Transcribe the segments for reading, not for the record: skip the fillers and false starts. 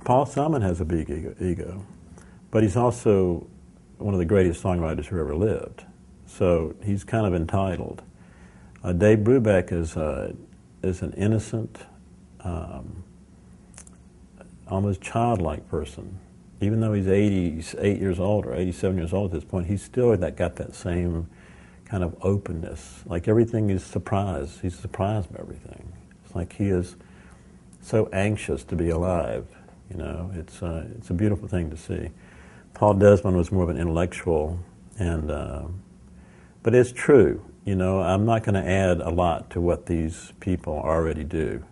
Paul Simon has a big ego, but he's also one of the greatest songwriters who ever lived. So he's kind of entitled. Dave Brubeck is an innocent, almost childlike person. Even though he's 88 years old or 87 years old at this point, he's still got that same kind of openness. Like everything is surprised. He's surprised by everything. It's like he is so anxious to be alive. You know, it's a beautiful thing to see. Paul Desmond was more of an intellectual, but it's true. You know, I'm not going to add a lot to what these people already do.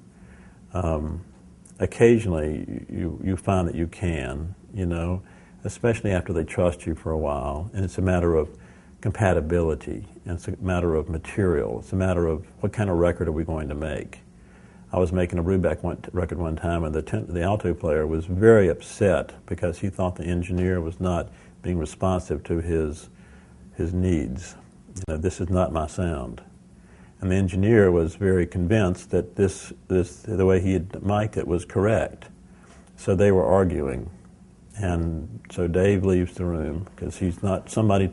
Occasionally, you find that you can, you know, especially after they trust you for a while, and it's a matter of compatibility, and it's a matter of material. It's a matter of what kind of record are we going to make. I was making a Brubeck record one time, and the alto player was very upset because he thought the engineer was not being responsive to his needs. You know, this is not my sound. And the engineer was very convinced that the way he had mic'd it was correct. So they were arguing. And so Dave leaves the room because he's not somebody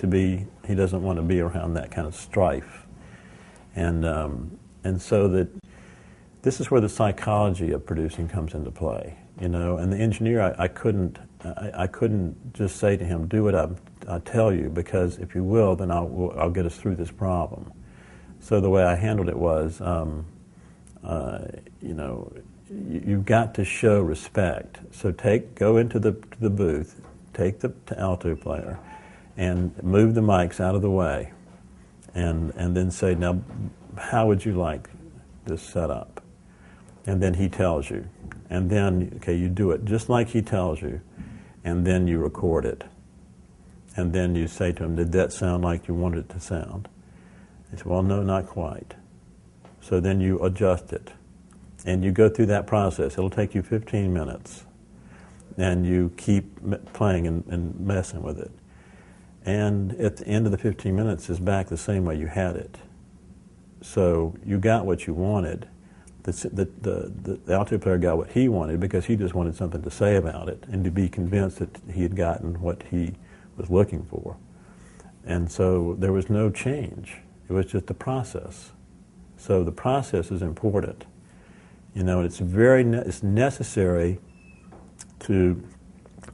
he doesn't want to be around that kind of strife. And so that this is where the psychology of producing comes into play, you know. And the engineer, I couldn't just say to him, do what I tell you, because if you will, then I'll get us through this problem. So the way I handled it was, you know, you've got to show respect. So go into the booth, take the alto player, and move the mics out of the way, and then say, now, how would you like this set up? And then he tells you. And then, okay, you do it just like he tells you, and then you record it. And then you say to him, did that sound like you wanted it to sound? He said, well, no, not quite. So then you adjust it. And you go through that process. It'll take you 15 minutes. And you keep playing and messing with it. And at the end of the 15 minutes, it's back the same way you had it. So you got what you wanted. The alto player got what he wanted because he just wanted something to say about it and to be convinced that he had gotten what he was looking for. And so there was no change. It was just a process. So the process is important. You know, it's necessary to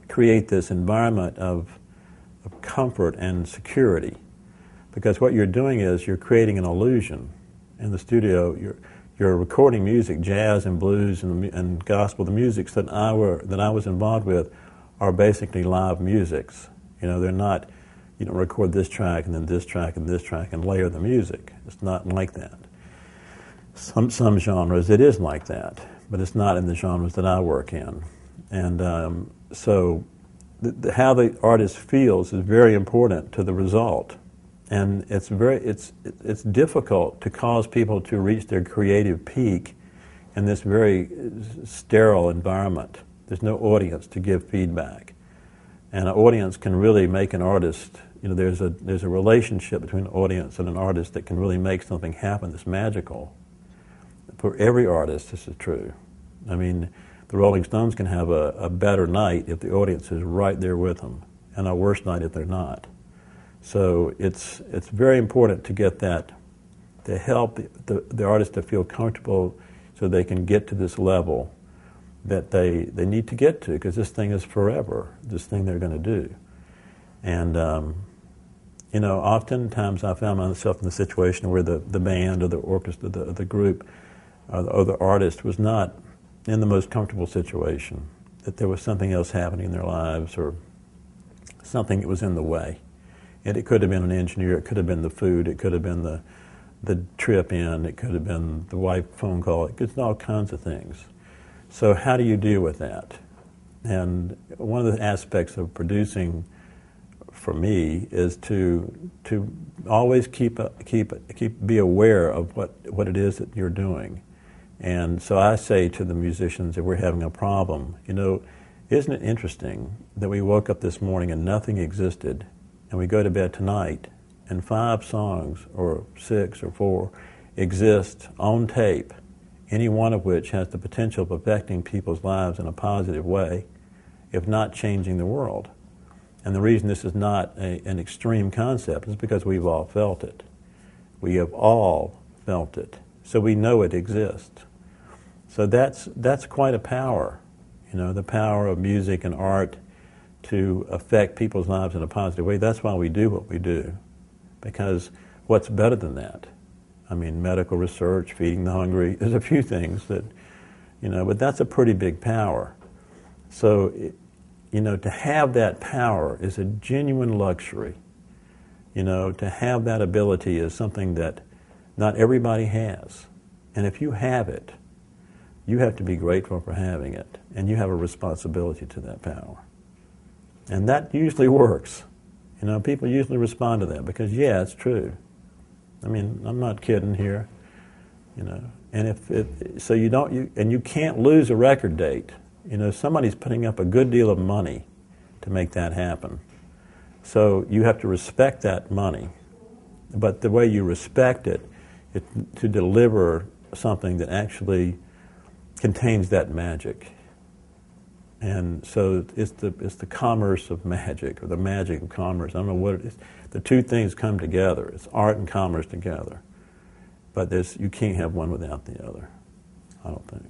create this environment of comfort and security, because what you're doing is you're creating an illusion. In the studio, you're recording music, jazz and blues and gospel. The musics that I was involved with are basically live musics. You know, they're not, you don't record this track and then this track and this track and layer the music. It's not like that. Some genres it is like that, but it's not in the genres that I work in. And so how the artist feels is very important to the result. And it's difficult to cause people to reach their creative peak in this very sterile environment. There's no audience to give feedback. And an audience can really make an artist, you know, there's a relationship between an audience and an artist that can really make something happen that's magical. For every artist, this is true. I mean, the Rolling Stones can have a better night if the audience is right there with them, and a worse night if they're not. So it's very important to get that, to help the artist to feel comfortable so they can get to this level that they need to get to, because this thing is forever, this thing they're going to do. And, you know, oftentimes I found myself in the situation where the band or the orchestra, the group, or the artist was not in the most comfortable situation, that there was something else happening in their lives or something that was in the way. And it could have been an engineer, it could have been the food, it could have been the trip in, it could have been the wife phone call, it could be all kinds of things. So how do you deal with that? And one of the aspects of producing for me is to always be aware of what it is that you're doing. And so I say to the musicians, if we're having a problem, you know, isn't it interesting that we woke up this morning and nothing existed, and we go to bed tonight and 5 songs or 6 or 4 exist on tape, any one of which has the potential of affecting people's lives in a positive way, if not changing the world. And the reason this is not an extreme concept is because we've all felt it. We have all felt it. So we know it exists. So that's quite a power, the power of music and art to affect people's lives in a positive way. That's why we do what we do. Because what's better than that? I mean, medical research, feeding the hungry, there's a few things that, but that's a pretty big power. So, to have that power is a genuine luxury. To have that ability is something that not everybody has. And if you have it, you have to be grateful for having it, and you have a responsibility to that power. And that usually works. People usually respond to that because, yeah, it's true. I mean, I'm not kidding here. And so you can't lose a record date. Somebody's putting up a good deal of money to make that happen. So you have to respect that money. But the way you respect it is to deliver something that actually contains that magic. And so it's the commerce of magic, or the magic of commerce. I don't know what it is. The two things come together. It's art and commerce together. But you can't have one without the other, I don't think.